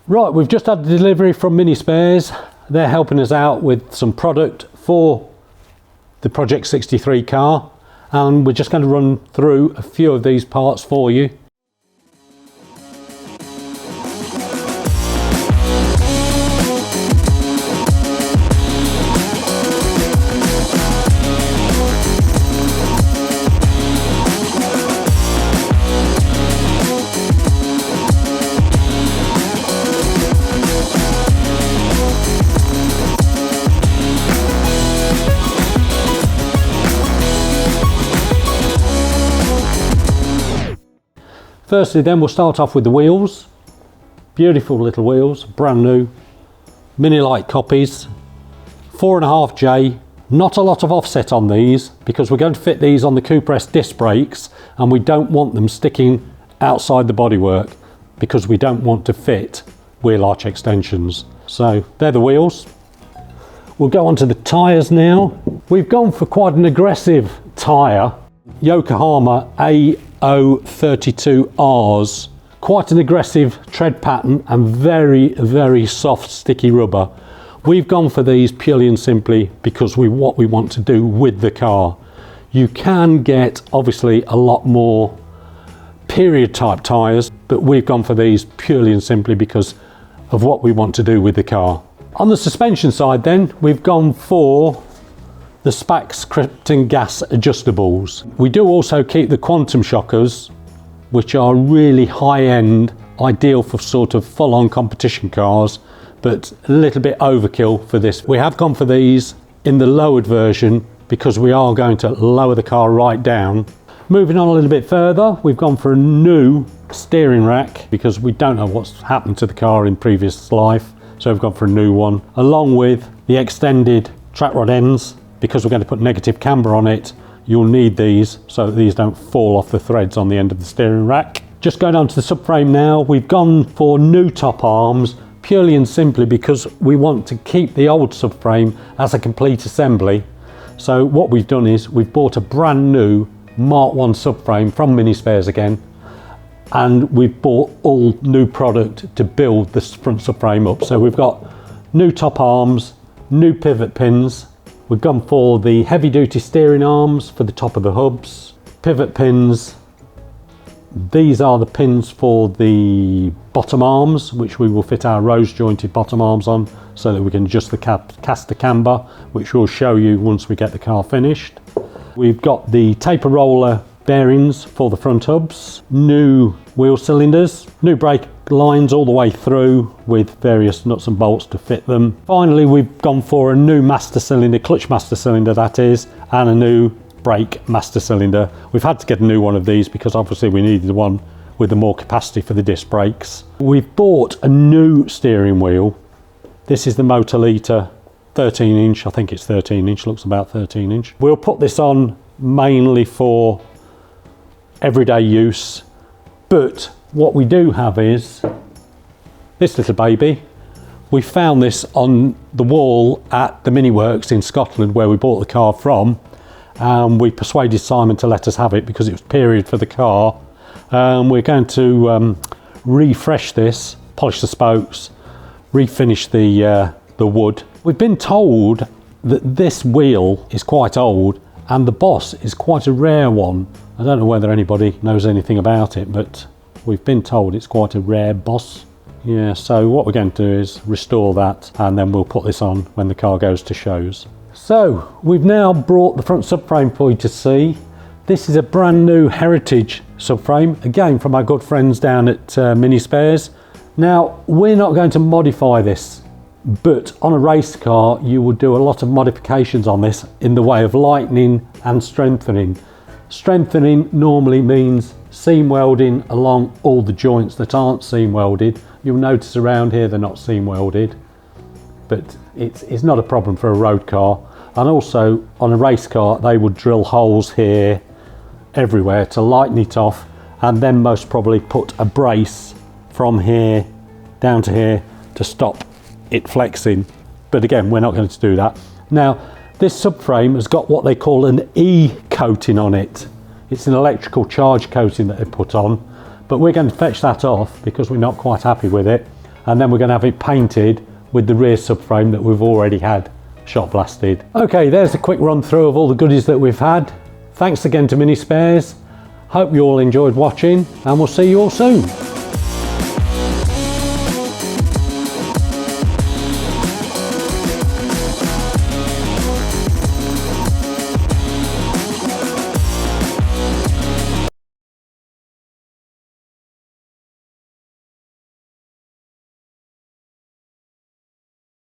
Right, we've just had the delivery from Mini Spares. They're helping us out with some product for the Project 63 car, and we're just going to run through a few of these parts for you. Firstly then, we'll start off with the wheels. Beautiful little wheels, brand new, mini light copies, 4.5J. Not a lot of offset on these because we're going to fit these on the Cooper S disc brakes, and we don't want them sticking outside the bodywork because we don't want to fit wheel arch extensions. So they're the wheels. We'll go on to the tyres now. We've gone for quite an aggressive tyre, Yokohama A032Rs. Quite an aggressive tread pattern and very soft sticky rubber. We've gone for these purely and simply because what we want to do with the car. You can get obviously a lot more period type tyres, but we've gone for these purely and simply because of what we want to do with the car. On the suspension side then, we've gone for the Spax Krypton gas adjustables. We do also keep the quantum shockers, which are really high-end, ideal for sort of full-on competition cars, but a little bit overkill for this. We have gone for these in the lowered version because we are going to lower the car right down. Moving on a little bit further, we've gone for a new steering rack because we don't know what's happened to the car in previous life, so we've gone for a new one, along with the extended track rod ends. Because we're going to put negative camber on it, you'll need these so that these don't fall off the threads on the end of the steering rack. Just going on to the subframe now, we've gone for new top arms purely and simply because we want to keep the old subframe as a complete assembly. So what we've done is we've bought a brand new Mark 1 subframe from Mini Spares again, and we've bought all new product to build this front subframe up. So we've got new top arms, new pivot pins. We've gone for the heavy duty steering arms for the top of the hubs, pivot pins. These are the pins for the bottom arms, which we will fit our rose jointed bottom arms on so that we can adjust the caster camber, which we'll show you once we get the car finished. We've got the taper roller bearings for the front hubs, new wheel cylinders, new brake lines all the way through with various nuts and bolts to fit them. Finally, we've gone for a new master cylinder, clutch master cylinder that is, and a new brake master cylinder. We've had to get a new one of these because obviously we needed one with the more capacity for the disc brakes. We've bought a new steering wheel. This is the Motorlita 13 inch, I think it's 13 inch, looks about 13 inch. We'll put this on mainly for everyday use, but what we do have is this little baby. We found this on the wall at the Mini Works in Scotland where we bought the car from, and we persuaded Simon to let us have it because it was period for the car. We're going to refresh this, polish the spokes, refinish the wood. We've been told that this wheel is quite old and the Boss is quite a rare one. I don't know whether anybody knows anything about it, but we've been told it's quite a rare Boss. Yeah, so what we're going to do is restore that, and then we'll put this on when the car goes to shows. So we've now brought the front subframe for you to see. This is a brand new Heritage subframe, again from our good friends down at Mini Spares. Now, we're not going to modify this, but on a race car you will do a lot of modifications on this in the way of lightening and strengthening. Strengthening normally means seam welding along all the joints that aren't seam welded. You'll notice around here they're not seam welded, but it's not a problem for a road car. And also on a race car they would drill holes here everywhere to lighten it off, and then most probably put a brace from here down to here to stop it flexing. But again, we're not going to do that. Now, this subframe has got what they call an E coating on it. It's an electrical charge coating that they put on, but we're going to fetch that off because we're not quite happy with it, and then we're going to have it painted with the rear subframe that we've already had shot blasted. Okay, there's a quick run through of all the goodies that we've had. Thanks again to Mini Spares. Hope you all enjoyed watching, and we'll see you all soon.